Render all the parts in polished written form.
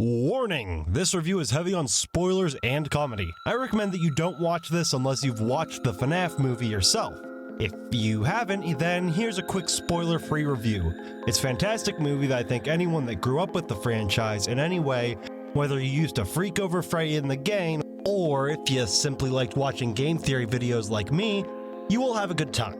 Warning! This review is heavy on spoilers and comedy. I recommend that you don't watch this unless you've watched the FNAF movie yourself. If you haven't, then here's a quick spoiler-free review. It's a fantastic movie that I think anyone that grew up with the franchise in any way, whether you used to freak over Freddy in the game, or if you simply liked watching game theory videos like me, you will have a good time.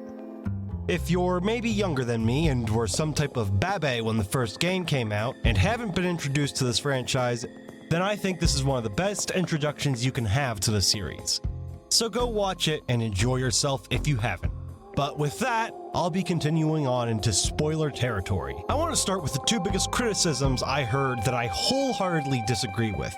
If you're maybe younger than me and were some type of babe when the first game came out and haven't been introduced to this franchise, then I think this is one of the best introductions you can have to the series. So go watch it and enjoy yourself if you haven't. But with that, I'll be continuing on into spoiler territory. I want to start with the two biggest criticisms I heard that I wholeheartedly disagree with.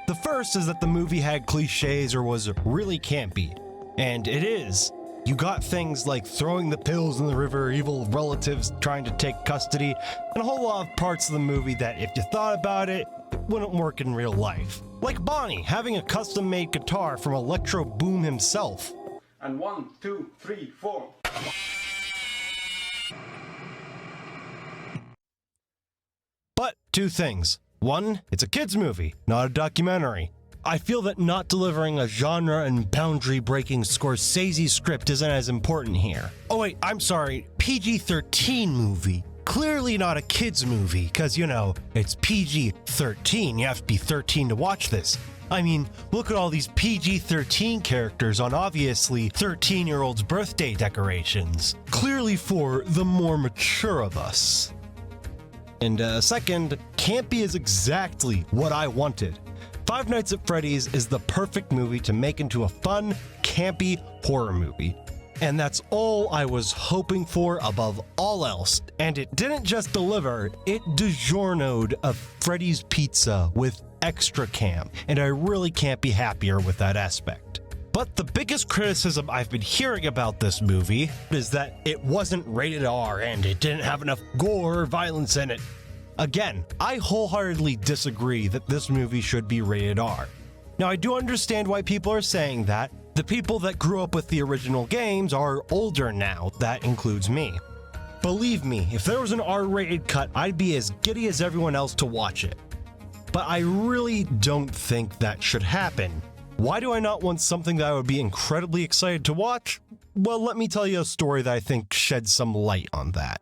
The first is that the movie had cliches or was really campy, and it is. You got things like throwing the pills in the river, evil relatives trying to take custody, and a whole lot of parts of the movie that if you thought about it, it wouldn't work in real life. Like Bonnie having a custom-made guitar from Electro Boom himself. And 1, 2, 3, 4. But two things. One, it's a kids movie, not a documentary. I feel that not delivering a genre and boundary-breaking Scorsese script isn't as important here. Oh wait, I'm sorry, PG-13 movie. Clearly not a kids movie, cause you know, it's PG-13, you have to be 13 to watch this. I mean, look at all these PG-13 characters on obviously 13-year-olds' birthday decorations. Clearly for the more mature of us. And second, campy is exactly what I wanted. Five Nights at Freddy's is the perfect movie to make into a fun, campy horror movie. And that's all I was hoping for above all else. And it didn't just deliver, it DiGiorno'd a Freddy's Pizza with extra camp. And I really can't be happier with that aspect. But the biggest criticism I've been hearing about this movie is that it wasn't rated R and it didn't have enough gore or violence in it. Again, I wholeheartedly disagree that this movie should be rated R. Now, I do understand why people are saying that. The people that grew up with the original games are older now, that includes me. Believe me, if there was an R-rated cut, I'd be as giddy as everyone else to watch it. But I really don't think that should happen. Why do I not want something that I would be incredibly excited to watch? Well, let me tell you a story that I think sheds some light on that.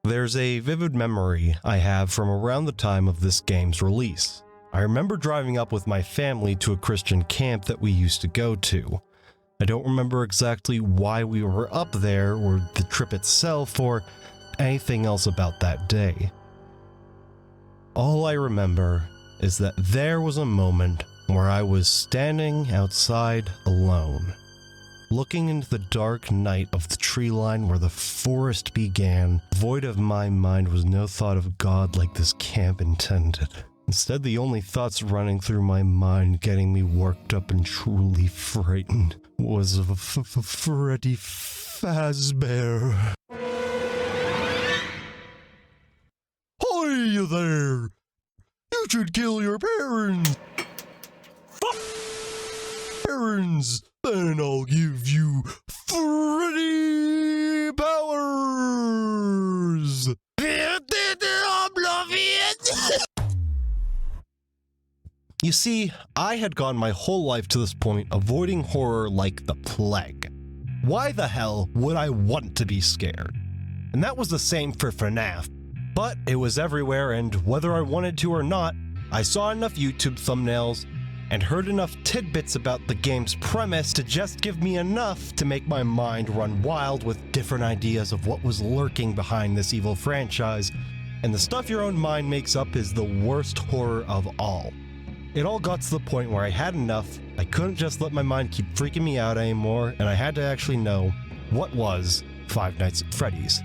There's a vivid memory I have from around the time of this game's release. I remember driving up with my family to a Christian camp that we used to go to. I don't remember exactly why we were up there, or the trip itself, or anything else about that day. All I remember is that there was a moment where I was standing outside alone, looking into the dark night of the tree line where the forest began. Void of my mind was no thought of God like this camp intended. Instead, the only thoughts running through my mind, getting me worked up and truly frightened, was of Freddy Fazbear. Hi there! You should kill your parents! Parents! Then I'll give you Freddy powers! You see, I had gone my whole life to this point avoiding horror like the plague. Why the hell would I want to be scared? And that was the same for FNAF. But it was everywhere, and whether I wanted to or not, I saw enough YouTube thumbnails and heard enough tidbits about the game's premise to just give me enough to make my mind run wild with different ideas of what was lurking behind this evil franchise. And the stuff your own mind makes up is the worst horror of all. It all got to the point where I had enough. I couldn't just let my mind keep freaking me out anymore, and I had to actually know what was Five Nights at Freddy's.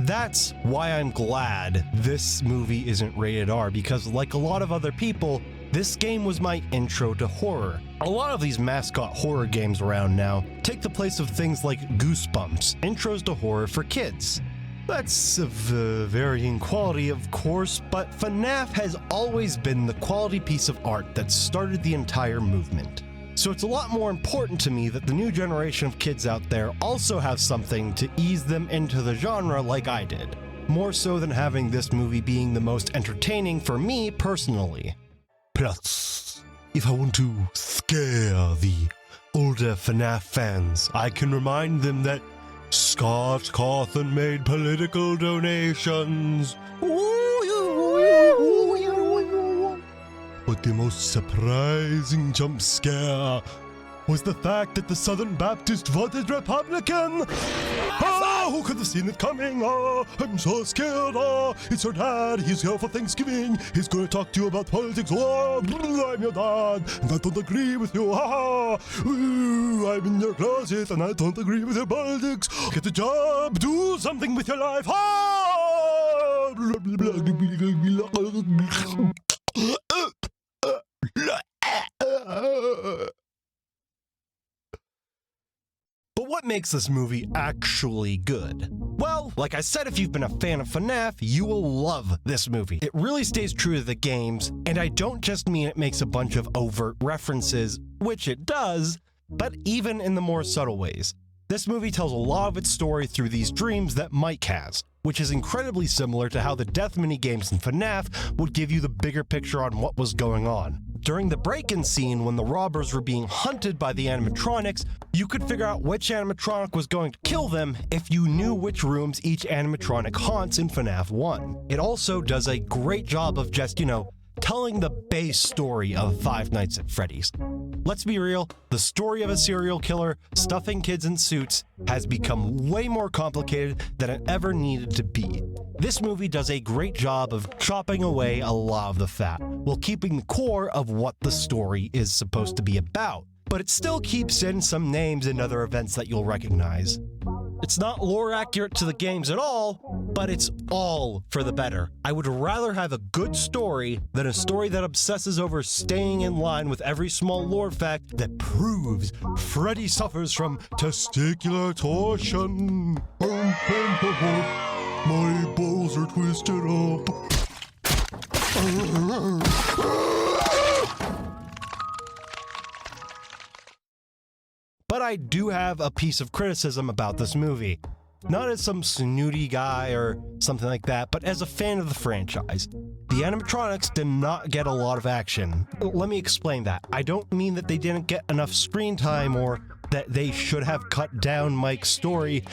That's why I'm glad this movie isn't rated R, because like a lot of other people, this game was my intro to horror. A lot of these mascot horror games around now take the place of things like Goosebumps, intros to horror for kids. That's of varying quality, of course, but FNAF has always been the quality piece of art that started the entire movement. So it's a lot more important to me that the new generation of kids out there also have something to ease them into the genre like I did. more so than having this movie being the most entertaining for me personally. Plus, if I want to scare the older FNAF fans, I can remind them that Scott Cawthon made political donations. But the most surprising jump scare was the fact that the Southern Baptist voted Republican. Who could have seen it coming? I'm so scared. It's your dad. He's here for Thanksgiving. He's going to talk to you about politics. I'm your dad, and I don't agree with you. I'm in your closet, and I don't agree with your politics. Get a job. Do something with your life. But what makes this movie actually good? Well, like I said, if you've been a fan of FNAF, you will love this movie. It really stays true to the games, and I don't just mean it makes a bunch of overt references, which it does, but even in the more subtle ways. This movie tells a lot of its story through these dreams that Mike has, which is incredibly similar to how the death minigames in FNAF would give you the bigger picture on what was going on. During the break-in scene, when the robbers were being hunted by the animatronics, you could figure out which animatronic was going to kill them if you knew which rooms each animatronic haunts in FNAF 1. It also does a great job of just, telling the base story of Five Nights at Freddy's. Let's be real, the story of a serial killer stuffing kids in suits has become way more complicated than it ever needed to be. This movie does a great job of chopping away a lot of the fat, while keeping the core of what the story is supposed to be about. But it still keeps in some names and other events that you'll recognize. It's not lore accurate to the games at all, but it's all for the better. I would rather have a good story than a story that obsesses over staying in line with every small lore fact that proves Freddy suffers from testicular torsion. My balls are twisted up. But I do have a piece of criticism about this movie. Not as some snooty guy or something like that, but as a fan of the franchise. The animatronics did not get a lot of action. Let me explain that. I don't mean that they didn't get enough screen time or that they should have cut down Mike's story.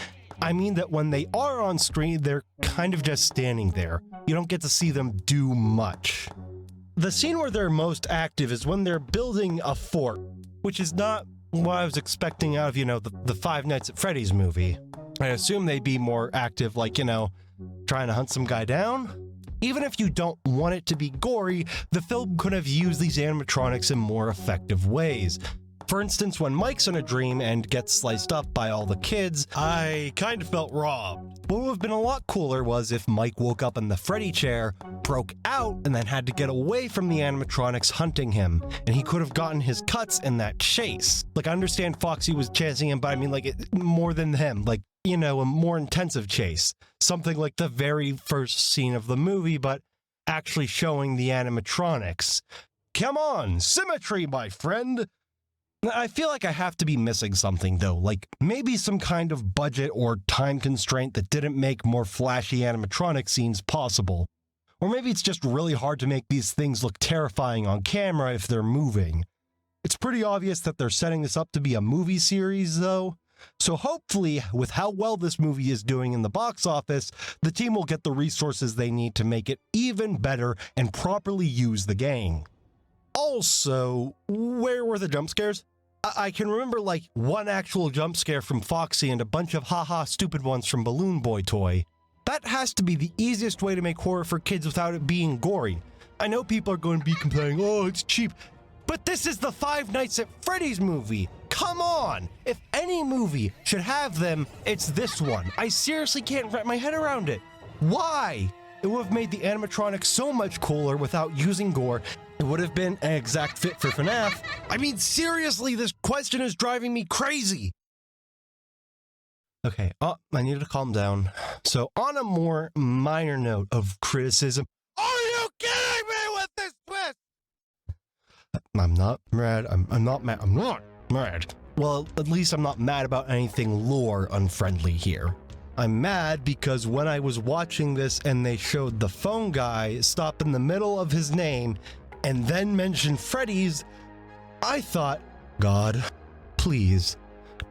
I mean that when they are on screen, they're kind of just standing there. You don't get to see them do much. The scene where they're most active is when they're building a fort, which is not what I was expecting out of, the Five Nights at Freddy's movie. I assume they'd be more active, like, trying to hunt some guy down. Even if you don't want it to be gory, the film could have used these animatronics in more effective ways. For instance, when Mike's in a dream and gets sliced up by all the kids, I kind of felt robbed. What would have been a lot cooler was if Mike woke up in the Freddy chair, broke out, and then had to get away from the animatronics hunting him, and he could have gotten his cuts in that chase. Like, I understand Foxy was chasing him, but I mean, more than him, a more intensive chase. Something like the very first scene of the movie, but actually showing the animatronics. Come on, symmetry, my friend! I feel like I have to be missing something though, like maybe some kind of budget or time constraint that didn't make more flashy animatronic scenes possible. Or maybe it's just really hard to make these things look terrifying on camera if they're moving. It's pretty obvious that they're setting this up to be a movie series though, so hopefully with how well this movie is doing in the box office, the team will get the resources they need to make it even better and properly use the gang. Also, where were the jump scares? I can remember one actual jump scare from Foxy and a bunch of haha stupid ones from Balloon Boy Toy. That has to be the easiest way to make horror for kids without it being gory. I know people are going to be complaining, oh, it's cheap. But this is the Five Nights at Freddy's movie. Come on! If any movie should have them, it's this one. I seriously can't wrap my head around it. Why? It would have made the animatronics so much cooler without using gore. It would have been an exact fit for FNAF. I mean, seriously, this question is driving me crazy. Okay, I need to calm down. So, on a more minor note of criticism, are you kidding me with this twist? I'm not mad. I'm not mad. I'm not mad. Well, at least I'm not mad about anything lore unfriendly here. I'm mad because when I was watching this and they showed the phone guy stop in the middle of his name and then mention Freddy's, I thought, God, please,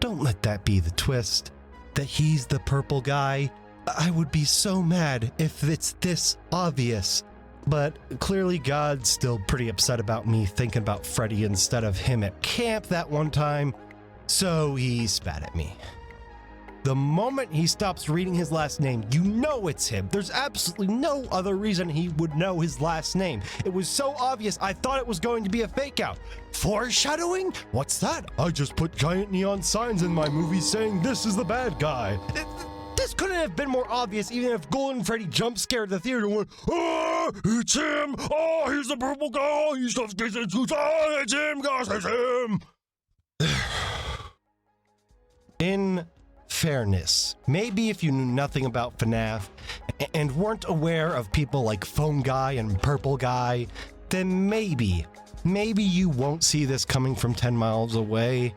don't let that be the twist, that he's the purple guy. I would be so mad if it's this obvious. But clearly God's still pretty upset about me thinking about Freddy instead of him at camp that one time, so he spat at me. The moment he stops reading his last name, you know it's him. There's absolutely no other reason he would know his last name. It was so obvious, I thought it was going to be a fake out. Foreshadowing? What's that? I just put giant neon signs in my movie saying this is the bad guy. This couldn't have been more obvious even if Golden Freddy jump scared the theater and went, oh, it's him! Oh, he's the purple guy! He's the oh, it's him, guys, it's him! In fairness, maybe if you knew nothing about FNAF and weren't aware of people like Phone Guy and Purple Guy, then maybe you won't see this coming from 10 miles away.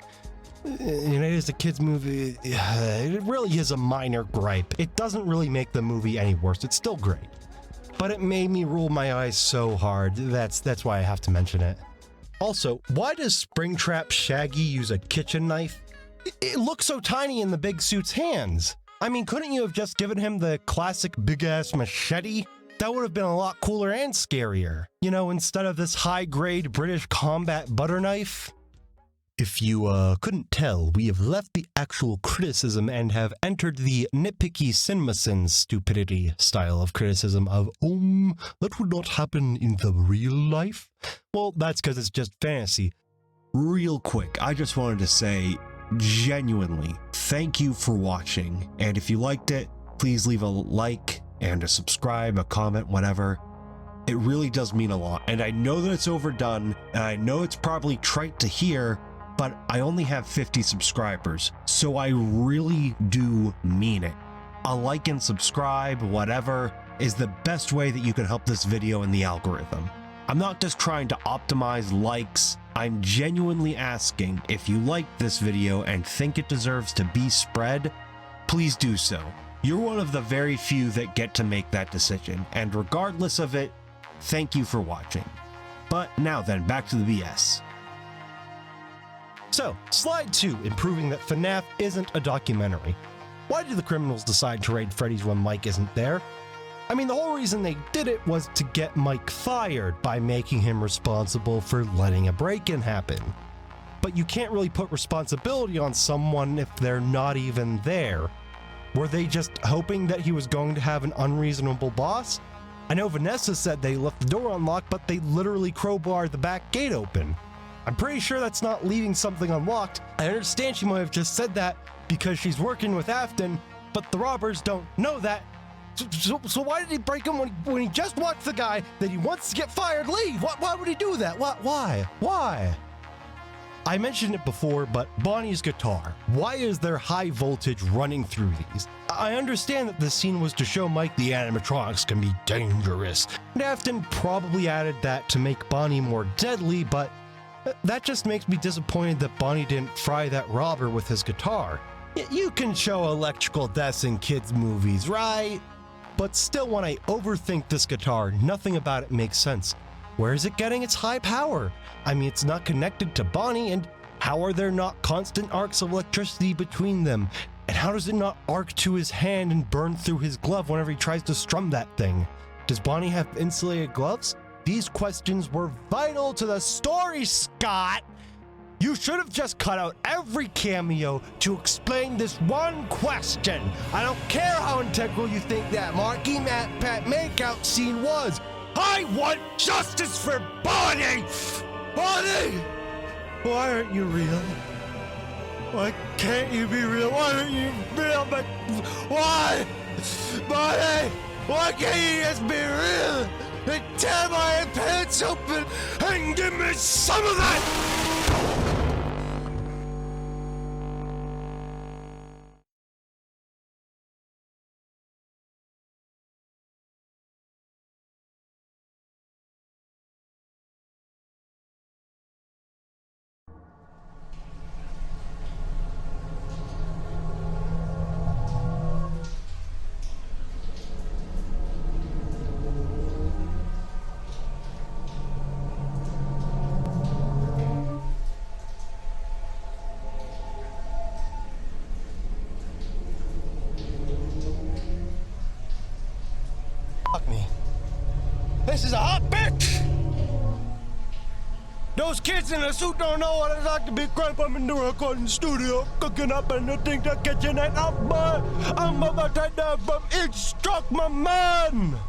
You know, it is a kid's movie. It really is a minor gripe. It doesn't really make the movie any worse. It's still great. But it made me roll my eyes so hard. That's why I have to mention it. Also, why does Springtrap Shaggy use a kitchen knife? It looks so tiny in the big suit's hands. I mean, couldn't you have just given him the classic big-ass machete? That would have been a lot cooler and scarier. You know, instead of this high-grade British combat butter knife. If you couldn't tell, we have left the actual criticism and have entered the nitpicky CinemaSins stupidity style of criticism of, that would not happen in the real life. Well, that's because it's just fantasy. Real quick, I just wanted to say, genuinely, thank you for watching. And if you liked it, please leave a like and a subscribe, a comment, whatever. It really does mean a lot. And I know that it's overdone, and I know it's probably trite to hear, but I only have 50 subscribers, so I really do mean it. A like and subscribe, whatever, is the best way that you can help this video in the algorithm. I'm not just trying to optimize likes, I'm genuinely asking if you like this video and think it deserves to be spread, please do so. You're one of the very few that get to make that decision, and regardless of it, thank you for watching. But now then, back to the BS. So, slide 2 in proving that FNAF isn't a documentary. Why did the criminals decide to raid Freddy's when Mike isn't there? I mean, the whole reason they did it was to get Mike fired by making him responsible for letting a break-in happen. But you can't really put responsibility on someone if they're not even there. Were they just hoping that he was going to have an unreasonable boss? I know Vanessa said they left the door unlocked, but they literally crowbarred the back gate open. I'm pretty sure that's not leaving something unlocked. I understand she might have just said that because she's working with Afton, but the robbers don't know that. So why did he break him when he just watched the guy that he wants to get fired leave? Why would he do that? Why? I mentioned it before, but Bonnie's guitar. Why is there high voltage running through these? I understand that this scene was to show Mike the animatronics can be dangerous, and Afton probably added that to make Bonnie more deadly, but that just makes me disappointed that Bonnie didn't fry that robber with his guitar. You can show electrical deaths in kids' movies, right? But still, when I overthink this guitar, nothing about it makes sense. Where is it getting its high power? I mean, it's not connected to Bonnie, and how are there not constant arcs of electricity between them? And how does it not arc to his hand and burn through his glove whenever he tries to strum that thing? Does Bonnie have insulated gloves? These questions were vital to the story, Scott! You should have just cut out every cameo to explain this one question. I don't care how integral you think that Marky Pat makeout scene was. I want justice for Bonnie! Bonnie! Why aren't you real? Why can't you be real? Why aren't you real? But why? Bonnie! Why can't you just be real? And tear my pants open and give me some of that! This is a hot bitch! Those kids in the suit don't know what it's like to be crap. I'm in the recording studio, cooking up anything to kitchen and up, boy. I'm about to take that from each struck, my man!